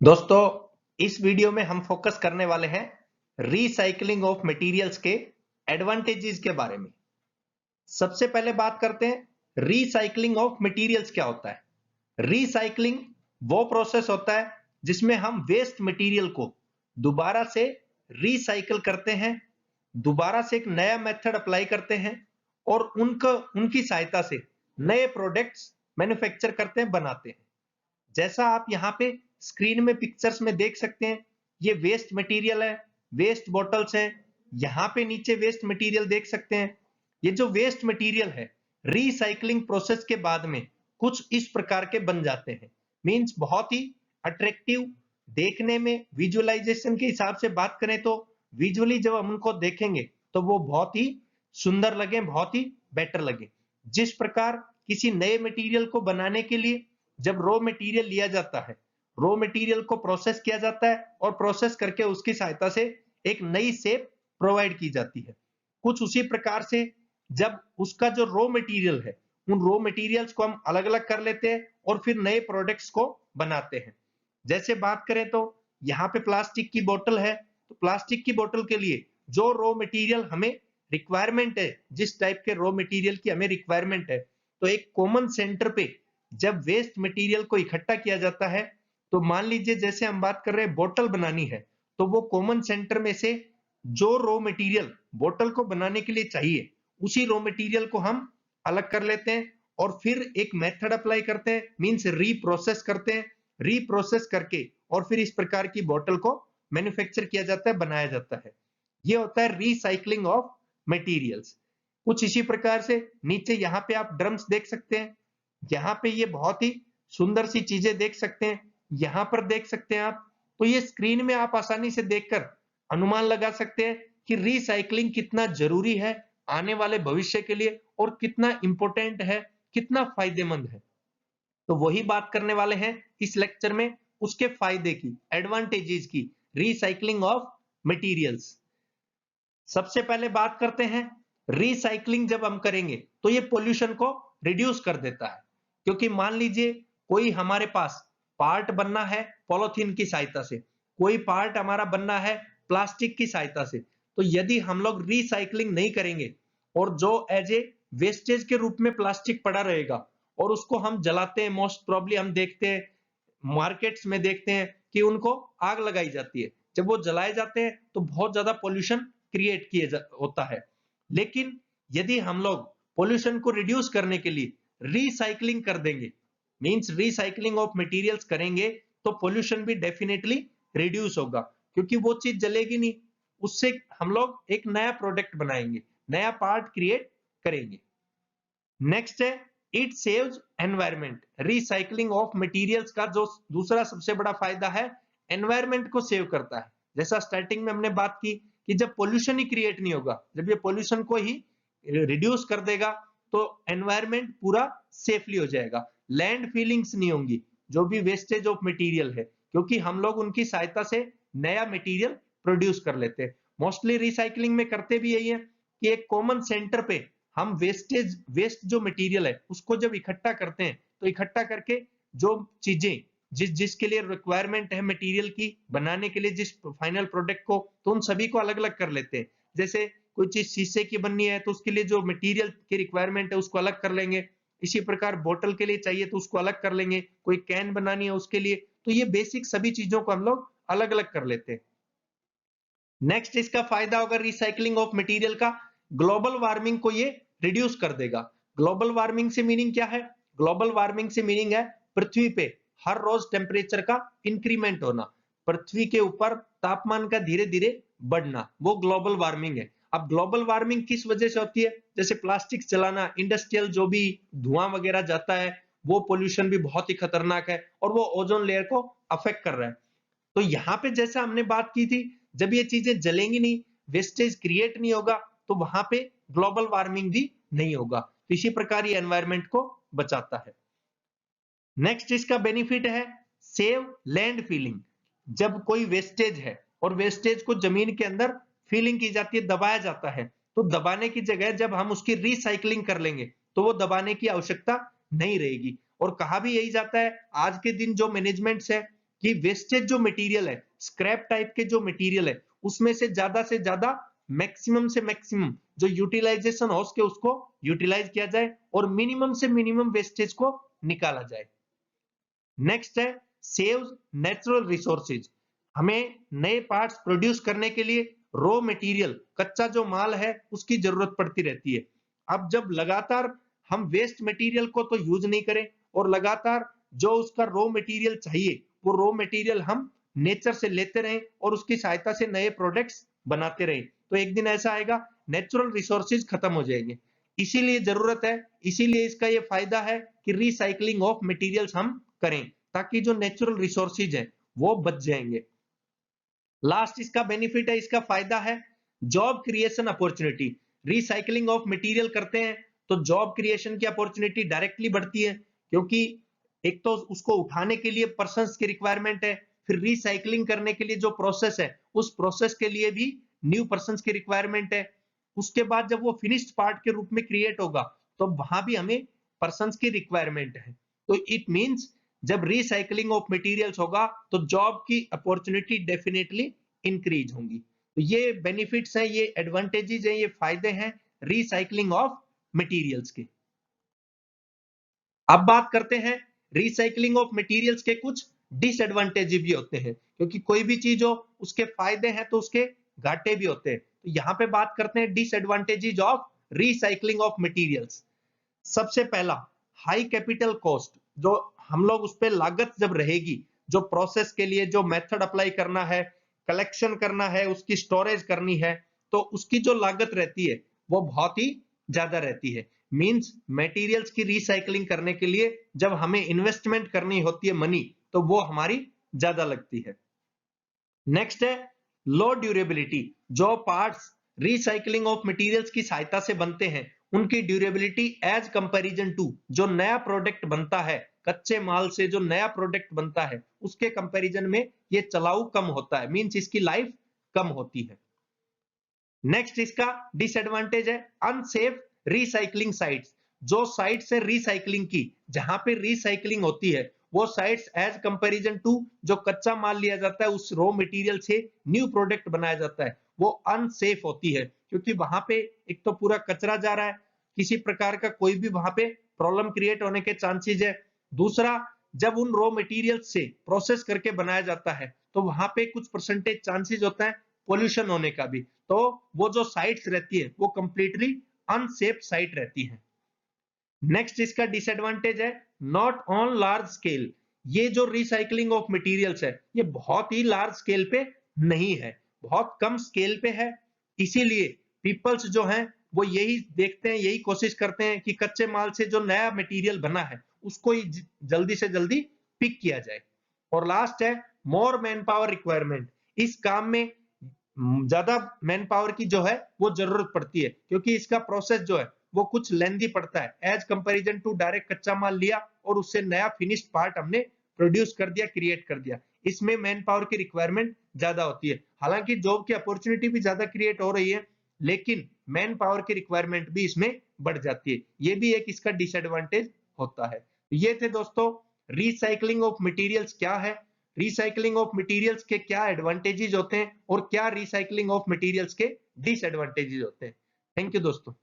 दोस्तों, इस वीडियो में हम फोकस करने वाले हैं रीसाइक्लिंग ऑफ मटेरियल्स के एडवांटेजेस के बारे में। सबसे पहले बात करते हैं रीसाइक्लिंग ऑफ मटेरियल्स क्या होता है। रीसाइक्लिंग वो प्रोसेस होता है जिसमें हम वेस्ट मटेरियल को दोबारा से रीसाइकिल करते हैं, दोबारा से एक नया मेथड अप्लाई करते हैं और उनकी सहायता से नए प्रोडक्ट्स मैन्युफैक्चर करते हैं, बनाते हैं। जैसा आप यहाँ पे स्क्रीन में पिक्चर्स में देख सकते हैं, ये वेस्ट मटेरियल है, वेस्ट बॉटल्स हैं। यहाँ पे नीचे वेस्ट मटेरियल देख सकते हैं। ये जो वेस्ट मटेरियल है, रीसाइक्लिंग प्रोसेस के बाद में कुछ इस प्रकार के बन जाते हैं। मींस बहुत ही अट्रैक्टिव, देखने में विजुअलाइजेशन के हिसाब से बात करें तो विजुअली जब हम उनको देखेंगे तो वो बहुत ही सुंदर लगे, बहुत ही बेटर लगे। जिस प्रकार किसी नए मटेरियल को बनाने के लिए जब रॉ मटेरियल लिया जाता है, रॉ मटेरियल को प्रोसेस किया जाता है और प्रोसेस करके उसकी सहायता से एक नई शेप प्रोवाइड की जाती है। कुछ उसी प्रकार से जब उसका जो रॉ मटेरियल है, उन रॉ मटेरियल्स को हम अलग अलग कर लेते हैं और फिर नए प्रोडक्ट्स को बनाते हैं। जैसे बात करें तो यहाँ पे प्लास्टिक की बोतल है, तो प्लास्टिक की बोतल के लिए जो रॉ मटेरियल हमें रिक्वायरमेंट है, जिस टाइप के रॉ मटेरियल की हमें रिक्वायरमेंट है, तो एक कॉमन सेंटर पे जब वेस्ट मटेरियल को इकट्ठा किया जाता है, तो मान लीजिए जैसे हम बात कर रहे हैं बोतल बनानी है, तो वो कॉमन सेंटर में से जो रॉ मटेरियल बोतल को बनाने के लिए चाहिए, उसी रॉ मटेरियल को हम अलग कर लेते हैं और फिर एक मेथड अप्लाई करते हैं, मींस रीप्रोसेस करते हैं। रीप्रोसेस करके और फिर इस प्रकार की बोतल को मैन्युफैक्चर किया जाता है, बनाया जाता है। ये होता है रीसाइक्लिंग ऑफ मटेरियल्स। कुछ इसी प्रकार से नीचे यहाँ पे आप ड्रम्स देख सकते हैं। यहाँ पे ये बहुत ही सुंदर सी चीजें देख सकते हैं, यहाँ पर देख सकते हैं आप। तो ये स्क्रीन में आप आसानी से देखकर अनुमान लगा सकते हैं कि रीसाइक्लिंग कितना जरूरी है आने वाले भविष्य के लिए और कितना इंपॉर्टेंट है, कितना फायदेमंद है। तो वही बात करने वाले हैं इस लेक्चर में, उसके फायदे की, एडवांटेजेस की, रीसाइक्लिंग ऑफ मटेरियल्स। सबसे पहले बात करते हैं, रिसाइकलिंग जब हम करेंगे तो ये पोल्यूशन को रिड्यूस कर देता है। क्योंकि मान लीजिए कोई हमारे पास पार्ट बनना है पॉलीथीन की सहायता से, कोई पार्ट हमारा बनना है प्लास्टिक की सहायता से, तो यदि हम लोग रिसाइकलिंग नहीं करेंगे और जो एज ए वेस्टेज के रूप में प्लास्टिक पड़ा रहेगा और उसको हम जलाते हैं, मोस्ट प्रॉब्ली हम देखते हैं मार्केट्स में देखते हैं कि उनको आग लगाई जाती है। जब वो जलाए जाते हैं तो बहुत ज्यादा पोल्यूशन क्रिएट होता है। लेकिन यदि हम लोग पोल्यूशन को रिड्यूस करने के लिए रिसाइकलिंग कर देंगे, मींस रिसाइकलिंग ऑफ मटेरियल्स करेंगे, तो पोल्यूशन भी डेफिनेटली रिड्यूस होगा। क्योंकि वो चीज जलेगी नहीं, उससे हम लोग एक नया प्रोडक्ट बनाएंगे, नया पार्ट क्रिएट करेंगे। नेक्स्ट है it saves environment. Recycling of materials का जो दूसरा सबसे बड़ा फायदा है, एनवायरमेंट को सेव करता है। जैसा स्टार्टिंग में हमने बात की कि जब पोल्यूशन ही क्रिएट नहीं होगा, जब ये पोल्यूशन को ही रिड्यूस कर देगा, तो एनवायरमेंट पूरा सेफली हो जाएगा। लैंड फीलिंग्स नहीं होंगी जो भी वेस्टेज ऑफ मटेरियल है, क्योंकि हम लोग उनकी सहायता से नया मटेरियल प्रोड्यूस कर लेते हैं। मोस्टली रिसाइकलिंग में करते भी यही है कि एक कॉमन सेंटर पे हम वेस्ट जो मटेरियल है उसको जब इकट्ठा करते हैं, तो इकट्ठा करके जो चीजें जिसके लिए रिक्वायरमेंट है मटेरियल की बनाने के लिए, जिस फाइनल प्रोडक्ट को, तो उन सभी को अलग अलग कर लेते हैं। जैसे कोई चीज शीशे की बननी है तो उसके लिए जो मटेरियल की रिक्वायरमेंट है उसको अलग कर लेंगे। इसी प्रकार बोतल के लिए चाहिए तो उसको अलग कर लेंगे, कोई कैन बनानी है उसके लिए, तो ये बेसिक सभी चीजों को हम लोग अलग अलग कर लेते हैं। नेक्स्ट इसका फायदा होगा रिसाइकलिंग ऑफ मटेरियल का, ग्लोबल वार्मिंग को ये रिड्यूस कर देगा। ग्लोबल वार्मिंग से मीनिंग क्या है? ग्लोबल वार्मिंग से मीनिंग है पृथ्वी पे हर रोज टेम्परेचर का इंक्रीमेंट होना, पृथ्वी के ऊपर तापमान का धीरे धीरे बढ़ना, वो ग्लोबल वार्मिंग है। अब ग्लोबल वार्मिंग किस वजह से होती है? जैसे प्लास्टिक जलाना, इंडस्ट्रियल जो भी धुआं वगैरह जाता है, वो पोल्यूशन भी बहुत ही खतरनाक है और वो ओजोन लेयर को अफेक्ट कर रहा है। तो यहाँ पे जैसा हमने बात की थी, जब ये चीजें जलेंगी नहीं, वेस्टेज क्रिएट नहीं होगा, तो वहां पे ग्लोबल वार्मिंग भी नहीं होगा। तो इसी प्रकार ये एनवायरनमेंट को बचाता है। नेक्स्ट इसका बेनिफिट है सेव लैंड फीलिंग। जब कोई वेस्टेज है और वेस्टेज को जमीन के अंदर फीलिंग की जाती है, दबाया जाता है, तो दबाने की जगह जब हम उसकी रिसाइकलिंग कर लेंगे तो वो दबाने की आवश्यकता नहीं रहेगी। और कहा भी यही जाता है आज के दिन जो मैनेजमेंट्स है कि वेस्टेज जो मटेरियल है, स्क्रैप टाइप के जो मटेरियल है, उसमें से ज्यादा मैक्सिमम से मैक्सिमम जो यूटिलाइजेशन हो सके उसको यूटिलाइज किया जाए और मिनिमम से मिनिमम वेस्टेज को निकाला जाए। नेक्स्ट है सेव्स नेचुरल रिसोर्सेज। हमें नए पार्ट्स प्रोड्यूस करने के लिए रॉ मटेरियल, कच्चा जो माल है उसकी जरूरत पड़ती रहती है। अब जब लगातार हम वेस्ट मटेरियल को तो यूज नहीं करें और लगातार जो उसका रॉ मटेरियल चाहिए वो रॉ मटेरियल हम नेचर से लेते रहें और उसकी सहायता से नए प्रोडक्ट्स बनाते रहें, तो एक दिन ऐसा आएगा नेचुरल रिसोर्सेज खत्म हो जाएंगे। इसीलिए जरूरत है, इसीलिए इसका ये फायदा है कि रिसाइकलिंग ऑफ मटेरियल्स हम करें ताकि जो नेचुरल रिसोर्सेज है वो बच जाएंगे। लास्ट इसका बेनिफिट है, इसका फायदा है job creation opportunity. Recycling of material करते हैं तो जॉब क्रिएशन की अपॉर्चुनिटी डायरेक्टली बढ़ती है, क्योंकि एक तो उसको उठाने के लिए पर्सन्स की रिक्वायरमेंट है, फिर रिसाइकलिंग करने के लिए जो प्रोसेस है उस प्रोसेस के लिए भी न्यू पर्सन्स की रिक्वायरमेंट है। उसके बाद जब वो फिनिश्ड पार्ट के रूप में क्रिएट होगा तो वहां भी हमें पर्सन्स की रिक्वायरमेंट है। तो इट मींस जब रिसाइकलिंग ऑफ मटेरियल्स होगा तो जॉब की अपॉर्चुनिटी डेफिनेटली इंक्रीज होंगी। तो ये बेनिफिट्स हैं, ये एडवांटेजेस हैं, ये फायदे हैं रिसाइकलिंग ऑफ मटेरियल्स के। अब बात करते हैं रिसाइकलिंग ऑफ मटेरियल्स के कुछ डिसएडवांटेज भी होते हैं, क्योंकि कोई भी चीज हो उसके फायदे हैं तो उसके घाटे भी होते हैं। तो यहाँ पे बात करते हैं disadvantages of recycling of materials. सबसे पहला हाई कैपिटल कॉस्ट, जो हम लोग उस पर लागत जब रहेगी, जो प्रोसेस के लिए जो मेथड अप्लाई करना है, कलेक्शन करना है, उसकी स्टोरेज करनी है, तो उसकी जो लागत रहती है वो बहुत ही ज्यादा रहती है। मींस मटेरियल्स की रिसाइकलिंग करने के लिए जब हमें इन्वेस्टमेंट करनी होती है मनी, तो वो हमारी ज्यादा लगती है। नेक्स्ट है लो ड्यूरेबिलिटी। जो पार्ट्स रिसाइकलिंग ऑफ मटेरियल्स की सहायता से बनते हैं उनकी ड्यूरेबिलिटी एज कंपैरिजन टू जो नया प्रोडक्ट बनता है, कच्चे माल से जो नया प्रोडक्ट बनता है उसके कंपैरिजन में ये चलाऊ कम होता है, मींस इसकी लाइफ कम होती है। नेक्स्ट इसका डिसएडवांटेज है अनसेफ रिसाइकलिंग साइट्स। जो साइट से रिसाइकलिंग की, जहां पे रिसाइकलिंग होती है वो साइट्स एज कंपैरिजन टू जो कच्चा माल लिया जाता है उस रॉ मटेरियल से न्यू प्रोडक्ट बनाया जाता है वो अनसेफ होती है, क्योंकि वहां पे एक तो पूरा कचरा जा रहा है, किसी प्रकार का कोई भी वहां पे प्रॉब्लम क्रिएट होने के चांसेस है। दूसरा, जब उन रॉ मटेरियल से प्रोसेस करके बनाया जाता है तो वहां पे कुछ परसेंटेज चांसेस होता है पोल्यूशन होने का भी, तो वो जो साइट्स रहती है वो कंप्लीटली अनसेफ साइट रहती है। नेक्स्ट इसका डिसएडवांटेज है नॉट ऑन लार्ज स्केल। ये जो रिसाइकलिंग ऑफ मटेरियल्स है ये बहुत ही लार्ज स्केल पे नहीं है, बहुत कम स्केल पे है। इसीलिए पीपल्स जो हैं वो यही देखते हैं, यही कोशिश करते हैं कि कच्चे माल से जो नया मटेरियल बना है उसको ही जल्दी से जल्दी पिक किया जाए। और लास्ट है मोर मैन पावर रिक्वायरमेंट। इस काम में ज्यादा मैन पावर की जो है वो जरूरत पड़ती है, क्योंकि इसका प्रोसेस जो है वो कुछ लेंदी पड़ता है एज कंपैरिजन टू डायरेक्ट कच्चा माल लिया और उससे नया फिनिश्ड पार्ट हमने प्रोड्यूस कर दिया, क्रिएट कर दिया। इसमें मैन पावर की रिक्वायरमेंट ज्यादा होती है। हालांकि जॉब की अपॉर्चुनिटी भी ज्यादा क्रिएट हो रही है, लेकिन मैन पावर की रिक्वायरमेंट भी इसमें बढ़ जाती है। ये भी एक इसका डिसएडवांटेज होता है। ये थे दोस्तों रिसाइकलिंग ऑफ मटेरियल्स क्या है, रिसाइकलिंग ऑफ मटेरियल्स के क्या एडवांटेजेस होते हैं और क्या रिसाइकलिंग ऑफ मटेरियल्स के डिसएडवांटेजेस होते हैं। थैंक यू दोस्तों।